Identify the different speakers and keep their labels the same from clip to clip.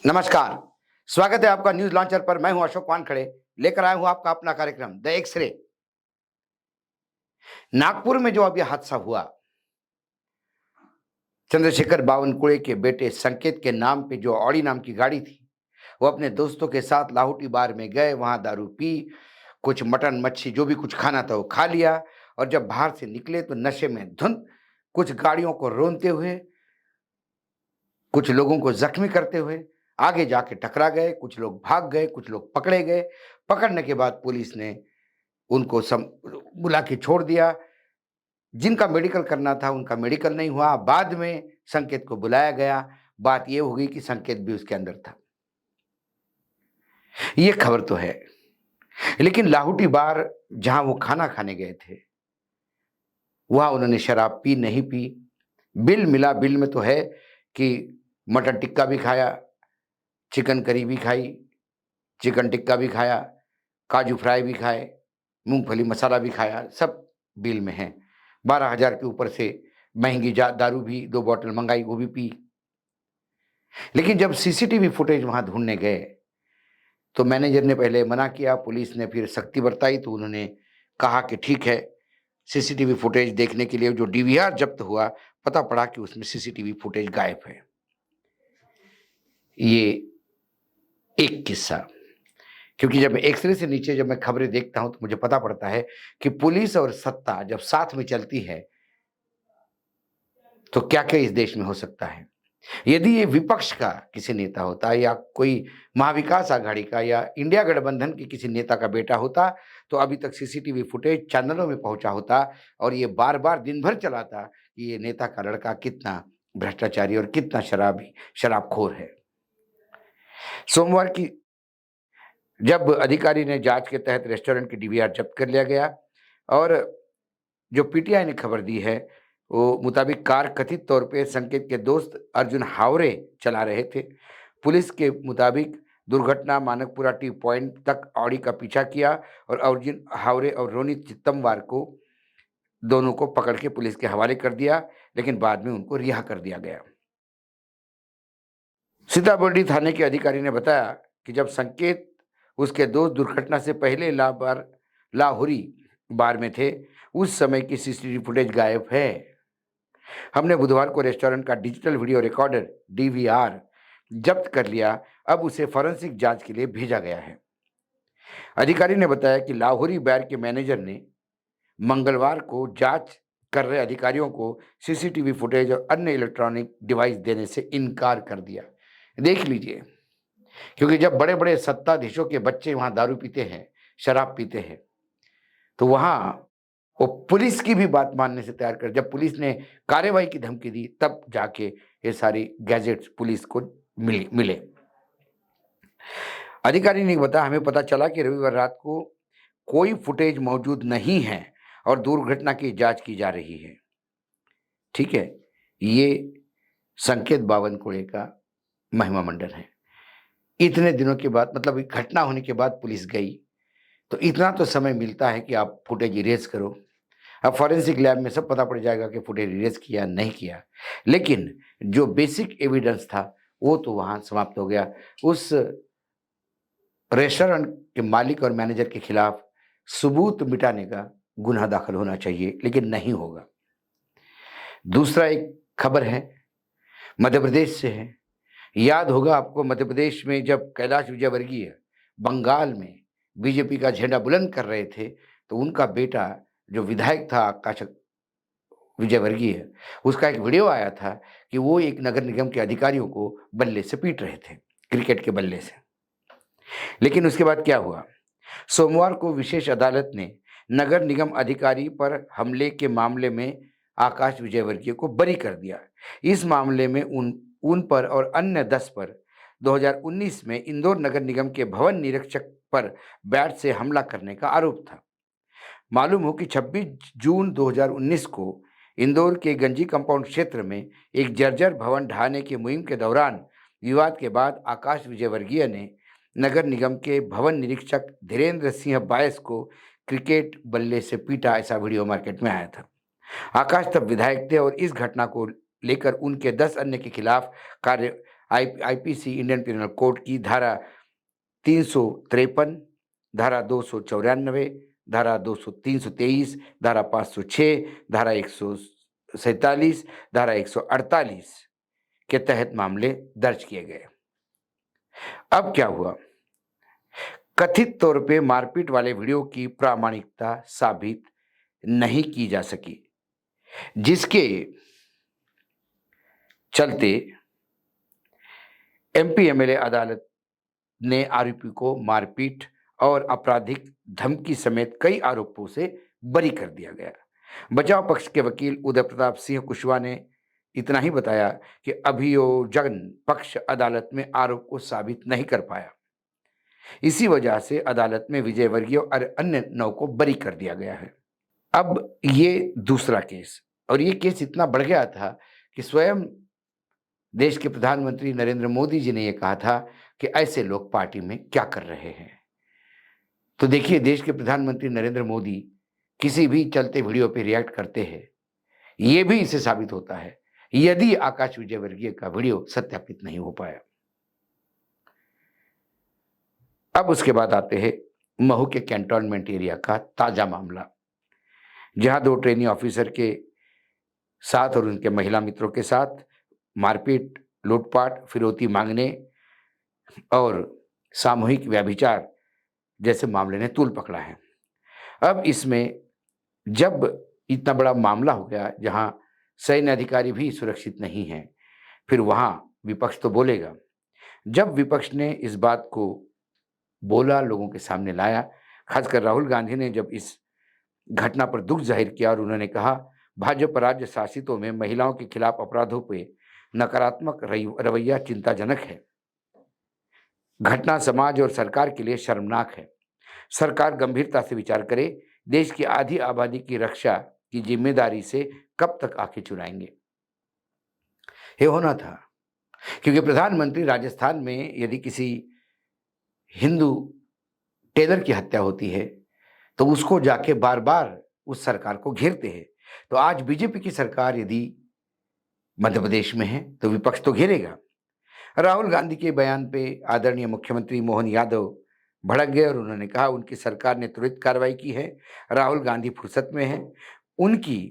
Speaker 1: नमस्कार। स्वागत है आपका न्यूज लॉन्चर पर। मैं हूं अशोक वानखड़े, लेकर आया हूं आपका अपना कार्यक्रम द एक्सरे। नागपुर में जो अभी हादसा हुआ, चंद्रशेखर बावनकुळे के बेटे संकेत के नाम पे जो ऑडी नाम की गाड़ी थी, वो अपने दोस्तों के साथ लाहौटी बार में गए, वहां दारू पी, कुछ मटन मच्छी जो भी कुछ खाना था वो खा लिया, और जब बाहर से निकले तो नशे में धुंध कुछ गाड़ियों को रोनते हुए, कुछ लोगों को जख्मी करते हुए आगे जाके टकरा गए। कुछ लोग भाग गए, कुछ लोग पकड़े गए। पकड़ने के बाद पुलिस ने उनको बुला के छोड़ दिया। जिनका मेडिकल करना था उनका मेडिकल नहीं हुआ। बाद में संकेत को बुलाया गया। बात यह हो गई कि संकेत भी उसके अंदर था। ये खबर तो है, लेकिन लाहौटी बार जहां वो खाना खाने गए थे, वहां उन्होंने शराब पी नहीं पी? बिल मिला। बिल में तो है कि मटन टिक्का भी खाया, चिकन करी भी खाई, चिकन टिक्का भी खाया, काजू फ्राई भी खाए, मूंगफली मसाला भी खाया, सब बिल में है। 12,000 के ऊपर से महंगी दारू भी 2 बॉटल मंगाई, वो भी पी। लेकिन जब सीसीटीवी फुटेज वहां ढूंढने गए तो मैनेजर ने पहले मना किया, पुलिस ने फिर सख्ती बरताई, तो उन्होंने कहा कि ठीक है। सीसीटीवी फुटेज देखने के लिए जो डीवीआर जब्त हुआ, पता पड़ा कि उसमें सीसीटीवी फुटेज गायब है। ये एक किस्सा। क्योंकि जब मैं एक्सरे से नीचे जब मैं खबरें देखता हूं तो मुझे पता पड़ता है कि पुलिस और सत्ता जब साथ में चलती है तो क्या क्या इस देश में हो सकता है। यदि ये विपक्ष का किसी नेता होता या कोई महाविकास आघाड़ी का या इंडिया गठबंधन के किसी नेता का बेटा होता तो अभी तक सीसीटीवी फुटेज चैनलों में पहुंचा होता और ये बार बार दिन भर चलाता कि ये नेता का लड़का कितना भ्रष्टाचारी और कितना शराबखोर है। सोमवार की जब अधिकारी ने जांच के तहत रेस्टोरेंट की डीवीआर जब्त कर लिया गया, और जो पीटीआई ने खबर दी है वो मुताबिक कार कथित तौर पे संकेत के दोस्त अर्जुन हावरे चला रहे थे। पुलिस के मुताबिक दुर्घटना मानकपुरा टी पॉइंट तक ऑडी का पीछा किया और अर्जुन हावरे और रोनित चित्तमवार को दोनों को पकड़ के पुलिस के हवाले कर दिया, लेकिन बाद में उनको रिहा कर दिया गया। सीताबर्डी थाने के अधिकारी ने बताया कि जब संकेत उसके दोस्त दुर्घटना से पहले लाहौरी बार में थे, उस समय की सीसीटीवी फुटेज गायब है। हमने बुधवार को रेस्टोरेंट का डिजिटल वीडियो रिकॉर्डर डीवीआर जब्त कर लिया। अब उसे फॉरेंसिक जांच के लिए भेजा गया है। अधिकारी ने बताया कि लाहौरी बार के मैनेजर ने मंगलवार को जांच कर रहे अधिकारियों को सीसीटीवी फुटेज और अन्य इलेक्ट्रॉनिक डिवाइस देने से इनकार कर दिया। देख लीजिए, क्योंकि जब बड़े बड़े सत्ताधीशों के बच्चे वहां दारू पीते हैं, शराब पीते हैं, तो वहां वो पुलिस की भी बात मानने से तैयार कर, जब पुलिस ने कार्रवाई की धमकी दी तब जाके ये सारी गैजेट्स पुलिस को मिले। अधिकारी ने बताया, हमें पता चला कि रविवार रात को कोई फुटेज मौजूद नहीं है और दुर्घटना की जांच की जा रही है। ठीक है, ये संकेत बावनकुळे का महिमा मंडल है। इतने दिनों के बाद, मतलब घटना होने के बाद पुलिस गई तो इतना तो समय मिलता है कि आप फुटेज इरेज करो। अब फॉरेंसिक लैब में सब पता पड़ जाएगा कि फुटेज इरेज किया नहीं किया, लेकिन जो बेसिक एविडेंस था वो तो वहां समाप्त हो गया। उस रेस्टोरेंट के मालिक और मैनेजर के खिलाफ सबूत मिटाने का गुनाह दाखिल होना चाहिए, लेकिन नहीं होगा। दूसरा एक खबर है, मध्य प्रदेश से है। याद होगा आपको, मध्य प्रदेश में जब कैलाश विजयवर्गीय बंगाल में बीजेपी का झंडा बुलंद कर रहे थे तो उनका बेटा जो विधायक था आकाश विजयवर्गीय, उसका एक वीडियो आया था कि वो एक नगर निगम के अधिकारियों को बल्ले से पीट रहे थे, क्रिकेट के बल्ले से। लेकिन उसके बाद क्या हुआ? सोमवार को विशेष अदालत ने नगर निगम अधिकारी पर हमले के मामले में आकाश विजयवर्गीय को बरी कर दिया। इस मामले में उन पर और अन्य 10 पर 2019 में इंदौर नगर निगम के भवन निरीक्षक पर बैट से हमला करने का आरोप था। मालूम हो कि 26 जून 2019 को इंदौर के गंजी कंपाउंड क्षेत्र में एक जर्जर भवन ढहाने की मुहिम के दौरान विवाद के बाद आकाश विजयवर्गीय ने नगर निगम के भवन निरीक्षक धीरेन्द्र सिंह बायस को क्रिकेट बल्ले से पीटा। ऐसा वीडियो मार्केट में आया था। आकाश तब विधायक थे और इस घटना को लेकर उनके 10 अन्य के खिलाफ आईपीसी इंडियन पिनल कोड की धारा 353, धारा 294, धारा 323, धारा 506, धारा 147, धारा 148 के तहत मामले दर्ज किए गए। अब क्या हुआ? कथित तौर पे मारपीट वाले वीडियो की प्रामाणिकता साबित नहीं की जा सकी, जिसके चलते एमपी एमएलए अदालत ने आरोपी को मारपीट और आपराधिक धमकी समेत कई आरोपों से बरी कर दिया गया। बचाव पक्ष के वकील उदय प्रताप सिंह कुशवाहा ने इतना ही बताया कि अभियोजन पक्ष अदालत में आरोप को साबित नहीं कर पाया, इसी वजह से अदालत में विजय वर्गीय और अन्य 9 को बरी कर दिया गया है। अब ये दूसरा केस, और ये केस इतना बढ़ गया था कि स्वयं देश के प्रधानमंत्री नरेंद्र मोदी जी ने यह कहा था कि ऐसे लोग पार्टी में क्या कर रहे हैं। तो देखिए, देश के प्रधानमंत्री नरेंद्र मोदी किसी भी चलते वीडियो पे रिएक्ट करते हैं, ये भी इससे साबित होता है यदि आकाश विजयवर्गीय का वीडियो सत्यापित नहीं हो पाया। अब उसके बाद आते हैं महू के कैंटोनमेंट एरिया का ताजा मामला, जहां 2 ट्रेनी ऑफिसर के साथ और उनके महिला मित्रों के साथ मारपीट, लूटपाट, फिरौती मांगने और सामूहिक व्यभिचार जैसे मामले ने तूल पकड़ा है। अब इसमें जब इतना बड़ा मामला हो गया, जहां सैन्य अधिकारी भी सुरक्षित नहीं हैं, फिर वहां विपक्ष तो बोलेगा। जब विपक्ष ने इस बात को बोला, लोगों के सामने लाया, खासकर राहुल गांधी ने जब इस घटना पर दुख जाहिर किया और उन्होंने कहा भाजपा राज्य शासितों में महिलाओं के खिलाफ अपराधों पे नकारात्मक रवैया चिंताजनक है। घटना समाज और सरकार के लिए शर्मनाक है। सरकार गंभीरता से विचार करे, देश की आधी आबादी की रक्षा की जिम्मेदारी से कब तक आंखें चुराएंगे। ये होना था, क्योंकि प्रधानमंत्री राजस्थान में यदि किसी हिंदू टेलर की हत्या होती है तो उसको जाके बार बार उस सरकार को घेरते हैं। तो आज बीजेपी की सरकार यदि मध्य प्रदेश में है तो विपक्ष तो घेरेगा। राहुल गांधी के बयान पे आदरणीय मुख्यमंत्री मोहन यादव भड़क गए और उन्होंने कहा उनकी सरकार ने त्वरित कार्रवाई की है, राहुल गांधी फुर्सत में है, उनकी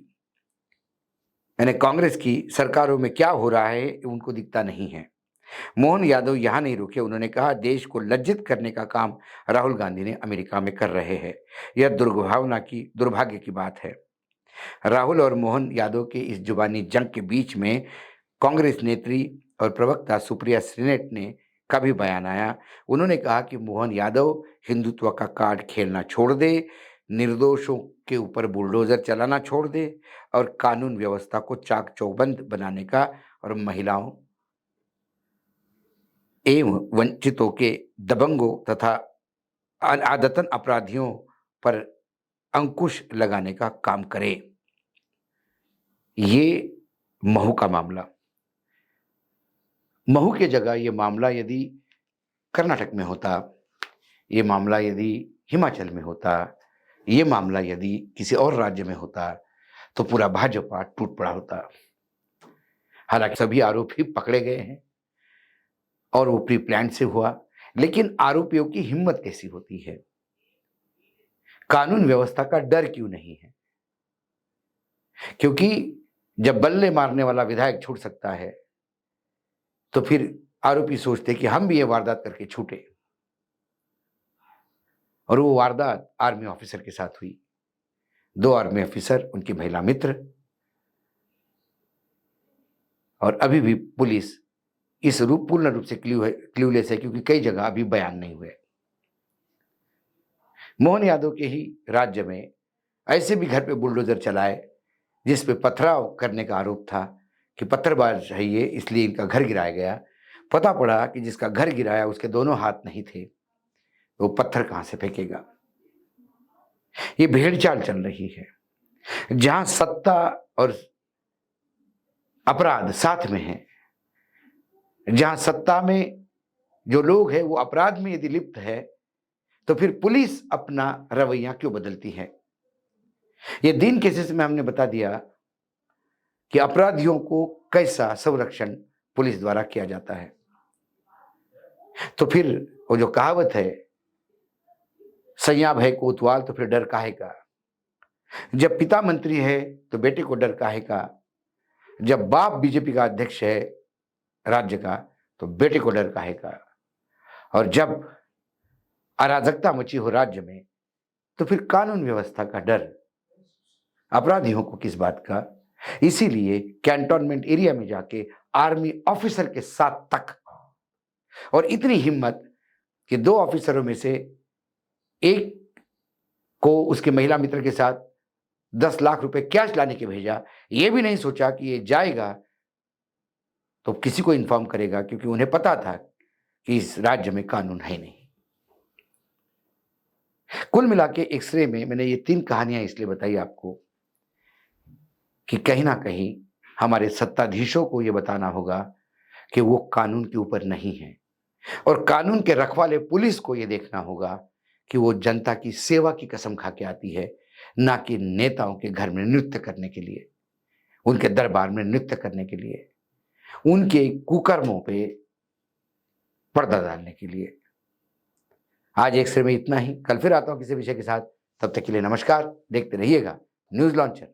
Speaker 1: यानी कांग्रेस की सरकारों में क्या हो रहा है उनको दिखता नहीं है। मोहन यादव यहां नहीं रुके, उन्होंने कहा देश को लज्जित करने का काम राहुल गांधी ने अमेरिका में कर रहे हैं, यह दुर्भाग्य की बात है। राहुल और मोहन यादव के इस जुबानी जंग के बीच में कांग्रेस नेत्री और प्रवक्ता सुप्रिया श्रीनेट ने का भी बयान आया। उन्होंने कहा कि मोहन यादव हिंदुत्व का कार्ड खेलना छोड़ दे, निर्दोषों के ऊपर बुलडोजर चलाना छोड़ दे और कानून व्यवस्था को चाक चौबंद बनाने का और महिलाओं एवं वंचितों के दबंगों तथा आदतन अपराधियों पर अंकुश लगाने का काम करे। ये महू का मामला, महू के जगह ये मामला यदि कर्नाटक में होता, ये मामला यदि हिमाचल में होता, ये मामला यदि किसी और राज्य में होता तो पूरा भाजपा टूट पड़ा होता। हालांकि सभी आरोपी पकड़े गए हैं और वो प्री प्लान से हुआ, लेकिन आरोपियों की हिम्मत कैसी होती है? कानून व्यवस्था का डर क्यों नहीं है? क्योंकि जब बल्ले मारने वाला विधायक छूट सकता है तो फिर आरोपी सोचते कि हम भी ये वारदात करके छूटे, और वो वारदात आर्मी ऑफिसर के साथ हुई। 2 आर्मी ऑफिसर, उनकी महिला मित्र, और अभी भी पुलिस इस पूर्ण रूप से क्ल्यूलेस है, क्योंकि कई जगह अभी बयान नहीं हुए। मोहन यादव के ही राज्य में ऐसे भी घर पे बुलडोजर चलाए जिस पे पथराव करने का आरोप था कि पत्थरबाज है ये, इसलिए इनका घर गिराया गया। पता पड़ा कि जिसका घर गिराया उसके दोनों हाथ नहीं थे, तो पत्थर कहां से फेंकेगा? ये भेड़चाल चल रही है, जहां सत्ता और अपराध साथ में है, जहां सत्ता में जो लोग हैं वो अपराध में यदि लिप्त है तो फिर पुलिस अपना रवैया क्यों बदलती है? ये दिन केसेस में हमने बता दिया कि अपराधियों को कैसा संरक्षण पुलिस द्वारा किया जाता है। तो फिर वो जो कहावत है, सैया भय कोतवाल तो फिर डर काहे का। जब पिता मंत्री है तो बेटे को डर काहे का। जब बाप बीजेपी का अध्यक्ष है राज्य का तो बेटे को डर काहे का। और जब अराजकता मची हो राज्य में तो फिर कानून व्यवस्था का डर अपराधियों को किस बात का। इसीलिए कैंटोनमेंट एरिया में जाके आर्मी ऑफिसर के साथ तक, और इतनी हिम्मत कि 2 ऑफिसरों में से एक को उसके महिला मित्र के साथ 10 लाख रुपए कैश लाने के भेजा। यह भी नहीं सोचा कि ये जाएगा तो किसी को इन्फॉर्म करेगा, क्योंकि उन्हें पता था कि इस राज्य में कानून है नहीं। कुल मिला के एक्सरे में मैंने ये 3 कहानियां इसलिए बताई आपको कि कहीं ना कहीं हमारे सत्ताधीशों को ये बताना होगा कि वो कानून के ऊपर नहीं है, और कानून के रखवाले पुलिस को ये देखना होगा कि वो जनता की सेवा की कसम खा के आती है, ना कि नेताओं के घर में नृत्य करने के लिए, उनके दरबार में नृत्य करने के लिए, उनके कुकर्मों पे पर्दा डालने के लिए। आज एक्सरे में इतना ही। कल फिर आता हूं किसी विषय के साथ। तब तक के लिए नमस्कार। देखते रहिएगा न्यूज लॉन्चर।